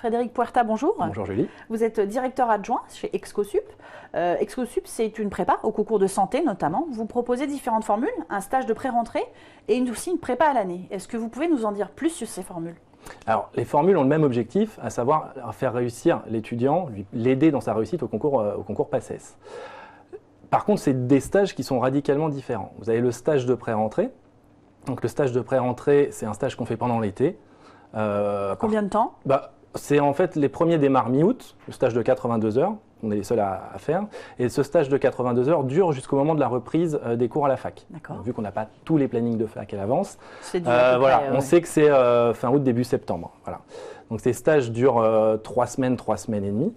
Frédéric Puerta, bonjour. Bonjour Julie. Vous êtes directeur adjoint chez Excosup. Excosup, c'est une prépa au concours de santé notamment. Vous proposez différentes formules, un stage de pré-rentrée et aussi une prépa à l'année. Est-ce que vous pouvez nous en dire plus sur ces formules ? Alors, les formules ont le même objectif, à savoir faire réussir l'étudiant, l'aider dans sa réussite au concours PACES. Par contre, c'est des stages qui sont radicalement différents. Vous avez le stage de pré-rentrée. Donc, le stage de pré-rentrée, c'est un stage qu'on fait pendant l'été. Combien de temps ? C'est en fait, les premiers démarrent mi-août, le stage de 82 heures, on est les seuls à faire. Et ce stage de 82 heures dure jusqu'au moment de la reprise des cours à la fac. Donc, vu qu'on n'a pas tous les plannings de fac à l'avance, on sait que c'est fin août, début septembre. Voilà. Donc ces stages durent 3 semaines et demie.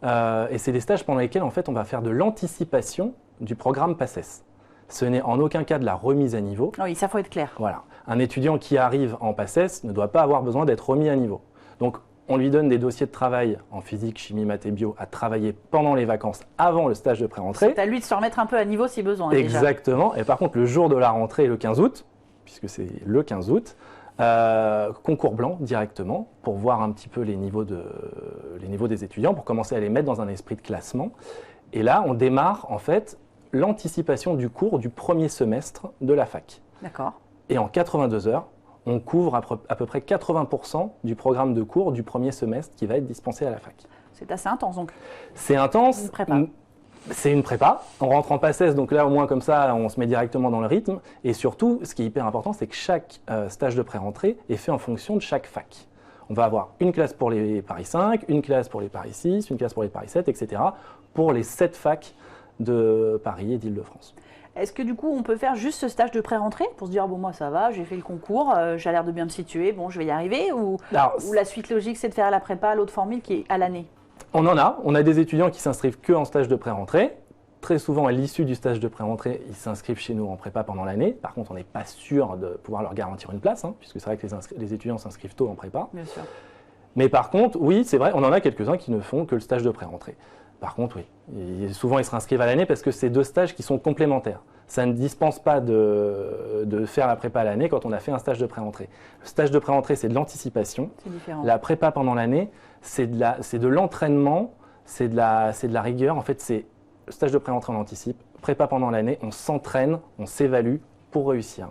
Et c'est des stages pendant lesquels en fait, on va faire de l'anticipation du programme PACES. Ce n'est en aucun cas de la remise à niveau. Oui, ça faut être clair. Voilà. Un étudiant qui arrive en PACES ne doit pas avoir besoin d'être remis à niveau. Donc, on lui donne des dossiers de travail en physique, chimie, maths et bio à travailler pendant les vacances, avant le stage de pré-rentrée. C'est à lui de se remettre un peu à niveau si besoin. Exactement. Déjà. Et par contre, le jour de la rentrée, le 15 août, puisque c'est le 15 août, concours blanc directement pour voir un petit peu les niveaux des étudiants, pour commencer à les mettre dans un esprit de classement. Et là, on démarre en fait l'anticipation du cours du premier semestre de la fac. D'accord. Et en 82 heures, on couvre à peu près 80% du programme de cours du premier semestre qui va être dispensé à la fac. C'est assez intense donc. C'est intense. Une prépa. C'est une prépa. On rentre en PACES, donc là au moins comme ça, on se met directement dans le rythme. Et surtout, ce qui est hyper important, c'est que chaque stage de pré-rentrée est fait en fonction de chaque fac. On va avoir une classe pour les Paris 5, une classe pour les Paris 6, une classe pour les Paris 7, etc. pour les 7 facs de Paris et d'Île-de-France. Est-ce que du coup, on peut faire juste ce stage de pré-rentrée pour se dire, bon, moi ça va, j'ai fait le concours, j'ai l'air de bien me situer, bon, je vais y arriver, ou la suite logique, c'est de faire la prépa, l'autre formule qui est à l'année ? On a des étudiants qui s'inscrivent que en stage de pré-rentrée. Très souvent, à l'issue du stage de pré-rentrée, ils s'inscrivent chez nous en prépa pendant l'année. Par contre, on n'est pas sûr de pouvoir leur garantir une place, puisque c'est vrai que les étudiants s'inscrivent tôt en prépa. Bien sûr. Mais par contre, oui, c'est vrai, on en a quelques-uns qui ne font que le stage de pré-rentrée. Par contre, oui, souvent ils se réinscrivent à l'année parce que c'est 2 stages qui sont complémentaires. Ça ne dispense pas de faire la prépa à l'année quand on a fait un stage de pré-rentrée. Le stage de pré-rentrée, c'est de l'anticipation. C'est différent. La prépa pendant l'année, c'est de l'entraînement, c'est de la rigueur. En fait, c'est le stage de pré-rentrée, on anticipe. Prépa pendant l'année, on s'entraîne, on s'évalue pour réussir.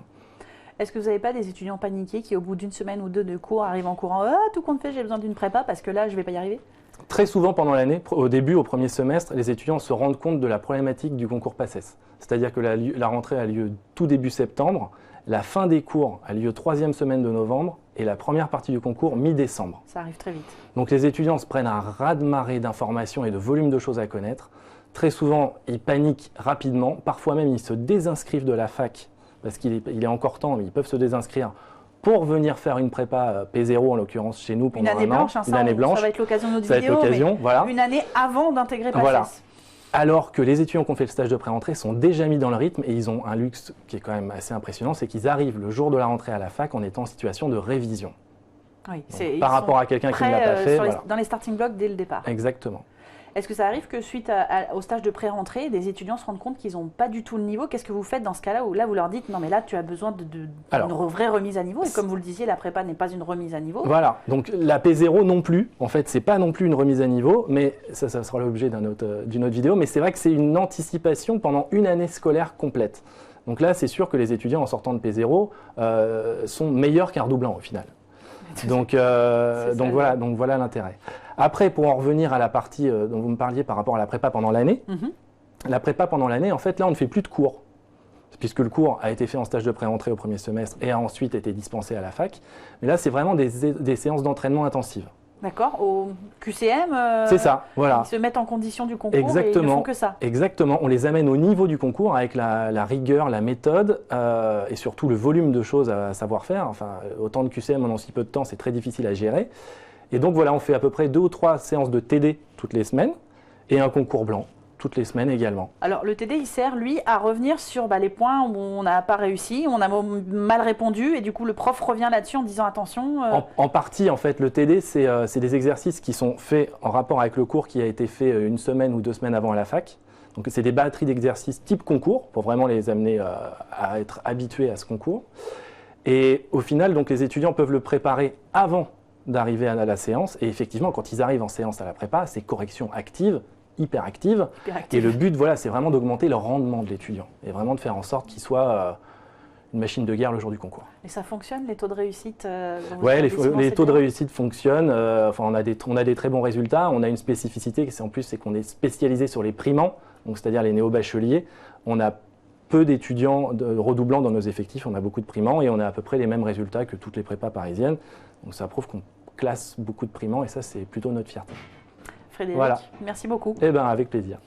Est-ce que vous n'avez pas des étudiants paniqués qui, au bout d'une semaine ou 2 de cours, arrivent en courant « Ah, tout compte fait, j'ai besoin d'une prépa parce que là, je ne vais pas y arriver » ? Très souvent pendant l'année, au premier semestre, les étudiants se rendent compte de la problématique du concours PACES. C'est-à-dire que la rentrée a lieu tout début septembre, la fin des cours a lieu 3e semaine de novembre et la première partie du concours mi-décembre. Ça arrive très vite. Donc les étudiants se prennent un raz-de-marée d'informations et de volume de choses à connaître. Très souvent, ils paniquent rapidement, parfois même ils se désinscrivent de la fac parce qu'il est encore temps, mais ils peuvent se désinscrire pour venir faire une prépa P0 en l'occurrence chez nous pendant une année blanche, ça va être l'occasion de notre vidéo, mais une année avant d'intégrer PACES. Voilà. Alors que les étudiants qui ont fait le stage de pré-rentrée sont déjà mis dans le rythme et ils ont un luxe qui est quand même assez impressionnant, c'est qu'ils arrivent le jour de la rentrée à la fac en étant en situation de révision. Oui, donc, par rapport à quelqu'un qui ne l'a pas fait. Dans les starting blocks dès le départ. Exactement. Est-ce que ça arrive que suite au stage de pré-rentrée, des étudiants se rendent compte qu'ils n'ont pas du tout le niveau ? Qu'est-ce que vous faites dans ce cas-là où là vous leur dites non mais là tu as besoin d'une vraie remise à niveau et comme vous le disiez la prépa n'est pas une remise à niveau. Voilà, donc la P0 non plus, en fait c'est pas non plus une remise à niveau, mais ça sera l'objet d'une autre vidéo, mais c'est vrai que c'est une anticipation pendant une année scolaire complète. Donc là c'est sûr que les étudiants en sortant de P0 sont meilleurs qu'un redoublant au final. Donc voilà l'intérêt. Après, pour en revenir à la partie dont vous me parliez par rapport à la prépa pendant l'année, la prépa pendant l'année, en fait, là, on ne fait plus de cours, puisque le cours a été fait en stage de pré-rentrée au premier semestre et a ensuite été dispensé à la fac. Mais là, c'est vraiment des séances d'entraînement intensives. D'accord, au QCM, c'est ça, voilà. Ils se mettent en condition du concours et ils ne font que ça. Exactement, on les amène au niveau du concours avec la rigueur, la méthode et surtout le volume de choses à savoir faire. Enfin, autant de QCM en si peu de temps, c'est très difficile à gérer. Et donc voilà, on fait à peu près 2 ou 3 séances de TD toutes les semaines et un concours blanc toutes les semaines également. Alors le TD, il sert, lui, à revenir sur les points où on n'a pas réussi, où on a mal répondu, et du coup le prof revient là-dessus en disant attention. En partie, en fait, le TD, c'est des exercices qui sont faits en rapport avec le cours qui a été fait 1 semaine ou 2 semaines avant à la fac. Donc c'est des batteries d'exercices type concours, pour vraiment les amener à être habitués à ce concours. Et au final, donc, les étudiants peuvent le préparer avant d'arriver à la séance. Et effectivement, quand ils arrivent en séance à la prépa, c'est correction active, hyper active. Et le but, voilà, c'est vraiment d'augmenter le rendement de l'étudiant et vraiment de faire en sorte qu'il soit une machine de guerre le jour du concours. Et ça fonctionne, les taux de réussite Oui, les taux de réussite fonctionnent. Enfin, on a des très bons résultats. On a une spécificité, c'est qu'on est spécialisé sur les primants, donc c'est-à-dire les néo-bacheliers. On a peu d'étudiants redoublants dans nos effectifs, on a beaucoup de primants et on a à peu près les mêmes résultats que toutes les prépas parisiennes. Donc ça prouve qu'on classe beaucoup de primants et ça, c'est plutôt notre fierté. Frédéric, merci beaucoup. Eh bien, avec plaisir.